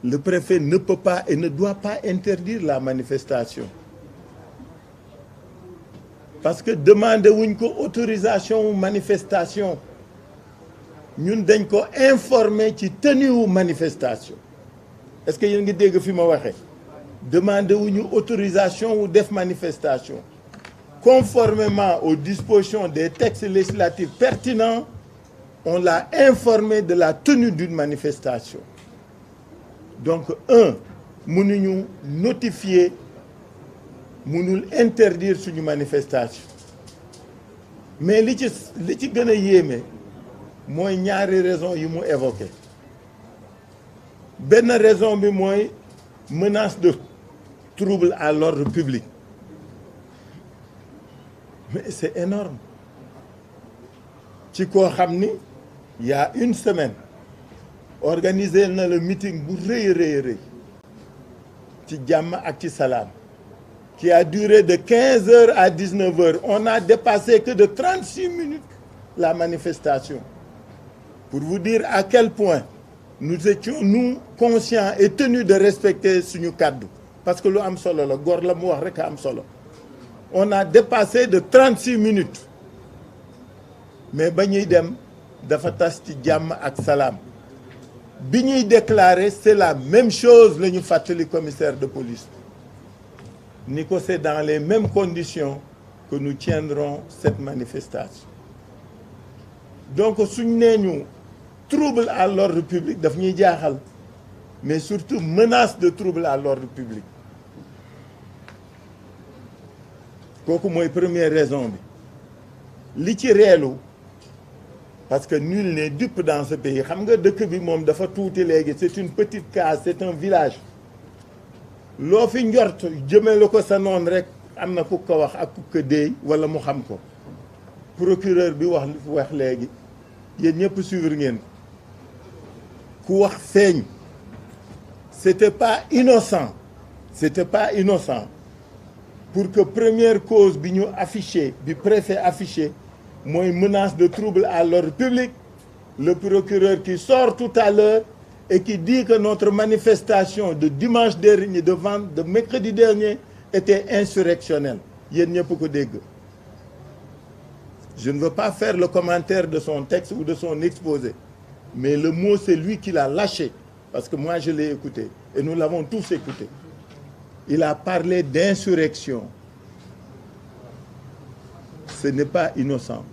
le préfet ne peut pas et ne doit pas interdire la manifestation. Parce que demander wuñ ko autorisation ou manifestation ñun dañ ko informer ci tenue wu manifestation. Est-ce que yéen ngi dégg fi ma waxee demander wuñu autorisation ou def manifestation conformément aux dispositions des textes législatifs pertinents. On l'a informé de la tenue d'une manifestation. Donc mënuñu notifier mënul interdire suñu manifestation mais li ci gën a yéeme mooy ñaari raison yi mu évoqué benn raison bi mooy menace de trouble à l'ordre public mais c'est énorme ci koo xam ni il y a une semaine organisé na le meeting bu rëy ci jàmm ak ci salaam qui a duré de 15h à 19h. On n'a dépassé que de 36 minutes la manifestation. Pour vous dire à quel point nous étions, nous, conscients et tenus de respecter suñu kàddu. Parce que lu am solo la góor la mu wax rek a am solo. On a dépassé de 36 minutes. Mais ba ñuy dem dafa tas ci jàmm ak salaam. Bi ñuy déclarer c'est la même chose la ñu fàttali commissaire de police. Nico, c'est dans les mêmes conditions que nous tiendrons cette manifestation. Donc suñ nee ñu trouble à l'ordre public daf ñuy jaaxal mais surtout menace de trouble à l'ordre public kooku mooy première raison bi li ci reelu parce que nul n'est dupe dans ce pays xam nga dëkk bi moom dafa tuuti léegi c'est une petite case c'est un village loo fi njort jëmale ko sa noon rek am na ku ko wax ak ku ko déey wala mu xam ko procureur bi wax léegi yéen ñëpp suivre ngeen ku wax feeñ c'était pas innocent pour que première cause bi ñu affiché bi préfet affiché mooy menace de trouble à l'ordre public le procureur qui sort tout à l'heure et qui dit que notre manifestation de dimanche dernier, de mercredi dernier, était insurrectionnelle. Yéen ñëpp ko dégg. Je ne veux pas faire le commentaire de son texte ou de son exposé, mais le mot, c'est lui qui l'a lâché, parce que moi, je l'ai écouté, et nous l'avons tous écouté. Il a parlé d'insurrection. Ce n'est pas innocent.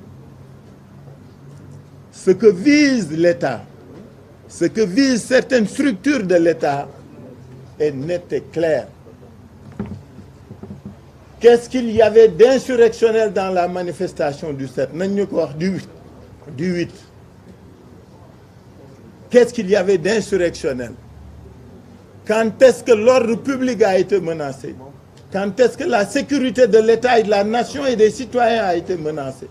Ce que vise l'État, ce que visent certaines structures de l'État est net et clair. Qu'est-ce qu'il y avait d'insurrectionnel dans la manifestation du 7? Nañ ñu ko wax du 8. Qu'est-ce qu'il y avait d'insurrectionnel? Quand est-ce que l'ordre public a été menacé? Quand est-ce que la sécurité de l'État et de la nation et des citoyens a été menacée?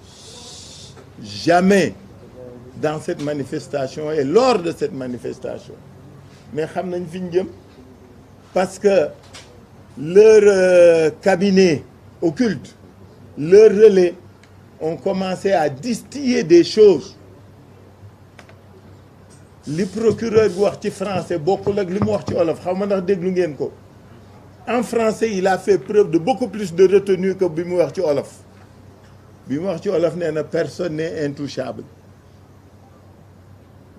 Jamais. Dans cette manifestation et lors de cette manifestation. Mais xam nañ fi ñu jëm parce que leur cabinet occulte, leur relais ont commencé à distiller des choses. Li procureur bi wax ci français bokkul ak li mu wax ci wolof xaw ma ndax déglu ngeen ko. En français, il a fait preuve de beaucoup plus de retenue que bi mu wax ci wolof. Bi mu wax ci wolof nee na personne n'est intouchable.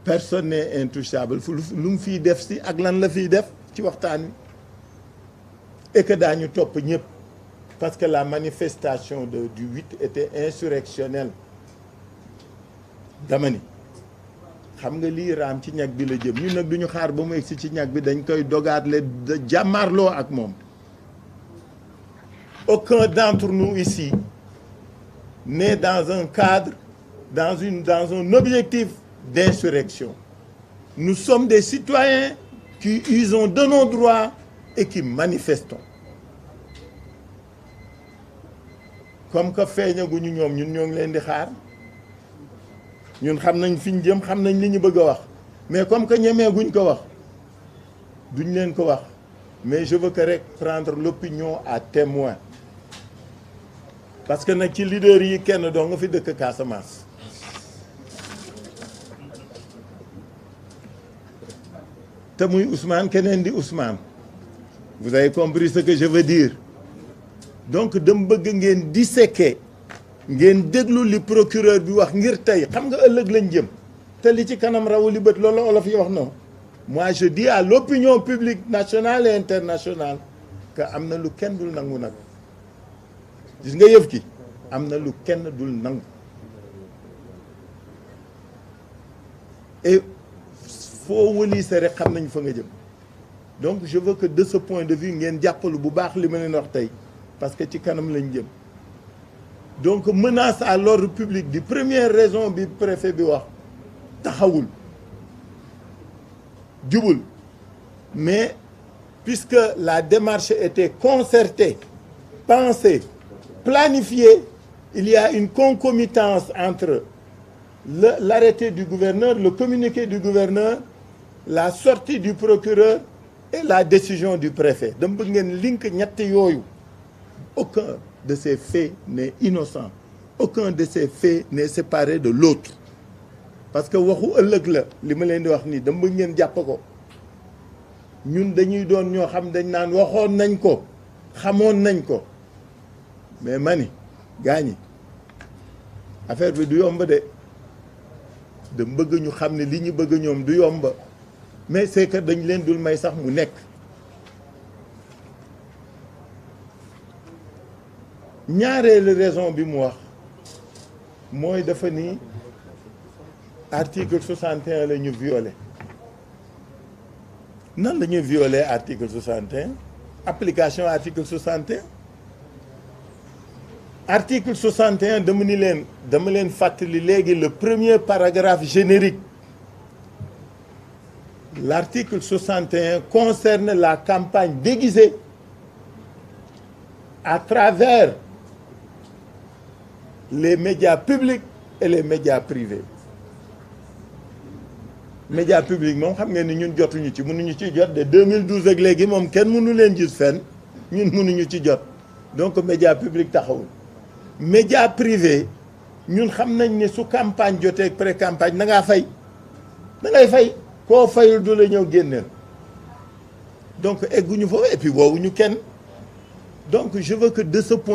Personne n'est intouchable lu mu fiy def si ak lan la fiy def ci waxtaan wi et que daañu topp ñëpp parce que la manifestation du 8 était insurrectionnelle dama ni xam nga lii raam ci ñag bi la jëm ñun nag duñu xaar ba mu egsi ci ñag bi dañ koy dogaatle jàmmaarloo ak moom. Aucun d'entre nous ici n'est dans un cadre dans un objectif d'insurrection. Nous sommes des citoyens qui usons de nos droits et qui manifestons. Comme que feeñaguñu ñoom ñun ñoo ngi leen di xaar ñun xam nañ fi ñu jëm xam nañ li ñu bëgg a wax mais comme que ñemeeguñ ko wax duñ leen ko wax mais je veux que rek prendre l'opinion à témoin parce que nag ci leader yi kenn doo nga fi dëkk Casamance. te muy Ousmane keneen di Ousmane vous avez compris ce que je veux dire donc dama bëgg ngeen disséquer ngeen déglu li procureur bi wax ngir tey xam nga ëllëg lañ jëm te li ci kanam rawu li bët loolu olof yi wax noonu moi je dis à l'opinion publique nationale et internationale que am na lu kenn dul nangu nag gis nga yëf ki am na lu kenn dul nangu et foo wëliise rek xam nañ fa nga jëm donc je veux que de ce point de vue ngeen jàppalu bu baax li ma leen wax tey parce que ci kanam lañ jëm donc menace à l'ordre public di première raison bi préfet bi wax taxawul jubul mais puisque la démarche était concertée pensée planifiée il y a une concomitance entre l'arrêté du gouverneur le communiqué du gouverneur la sortie du procureur et la décision du préfet dama bëgg ngeen link ñett yooyu aucun de ces faits n'est innocent aucun de ces faits n'est séparé de l'autre parce que waxu ëllëg la li ma leen di wax nii dama bëgg ngeen jàpp ko ñun dañuy doon ñoo xam dañ naan waxoon nañ ko xamoon nañ ko mais mani gaañi affaire bi du yomb de dama bëgg ñu xam ne li ñu bëgg ñoom du yomb mais c'est que dañ leen dul may sax mu nekk ñaareelu raison bi mu wax mooy dafa ni article 61 la ñu violé nan la ñuy violé article 61 application article 61 article 61 dama leen fàttali léegi le premier paragraphe générique l'article 61 concerne la campagne déguisée à travers les médias publics et les médias privés médias publics moom xam ngeen ni ñun jotuñu ci mënuñu ci jot de 2012 ak léegi moom kenn mënu leen gis fenn ñun mënuñu ci jot donc médias publics taxawul médias privés ñun xam nañ ne su campagne jotee pré campagne da ngaa fay da ngay fay koo fayul du la ñëw génneel donc egguñu foofu et puis woowuñu kenn donc je veux que de ce point